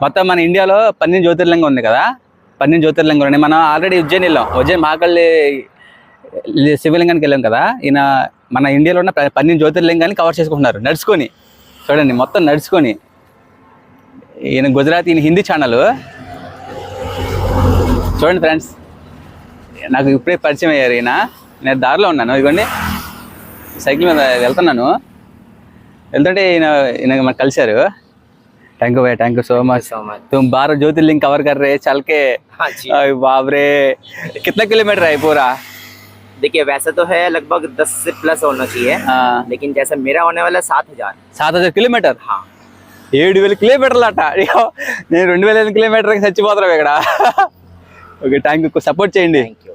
మొత్తం మన ఇండియాలో 12 జ్యోతిర్లింగం ఉంది కదా, 12 జ్యోతిర్లింగం ఉన్నాయి. మనం ఆల్రెడీ ఉజ్జయిని వెళ్ళాం, ఉజ్జయిని మహాకాళి శివలింగానికి వెళ్ళాం కదా. ఈయన మన ఇండియాలో ఉన్న 12 జ్యోతిర్లింగాన్ని కవర్ చేసుకుంటున్నారు నడుచుకొని. చూడండి మొత్తం నడుచుకొని. ఈయన గుజరాత్, ఈయన హిందీ ఛానల్. చూడండి ఫ్రెండ్స్, నాకు ఇప్పుడే పరిచయం అయ్యారు ఈయన. నేను దారిలో ఉన్నాను, ఇదిగోండి సైకిల్ మీద వెళ్తున్నాను. వెళ్తుంటే ఈయన మనకు కలిశారు. Thank you so much. तुम 12 ज्योतिर्लिंग कवर कर रहे चल के। हाँ जी। बाप रे, कितना किलोमीटर है पूरा? देखिए वैसे तो है लगभग 10 से प्लस होना चाहिए। हाँ। लेकिन जैसे मेरा होने वाला 7,000 किलोमीटर। हाँ 7,000 किलोमीटर अट నేను 2,000 కిలోమీటర్కి చచ్చిపోతున్నాం ఇక్కడ. ఓకే, థ్యాంక్ యూ, సపోర్ట్ చేయండి. Thank you.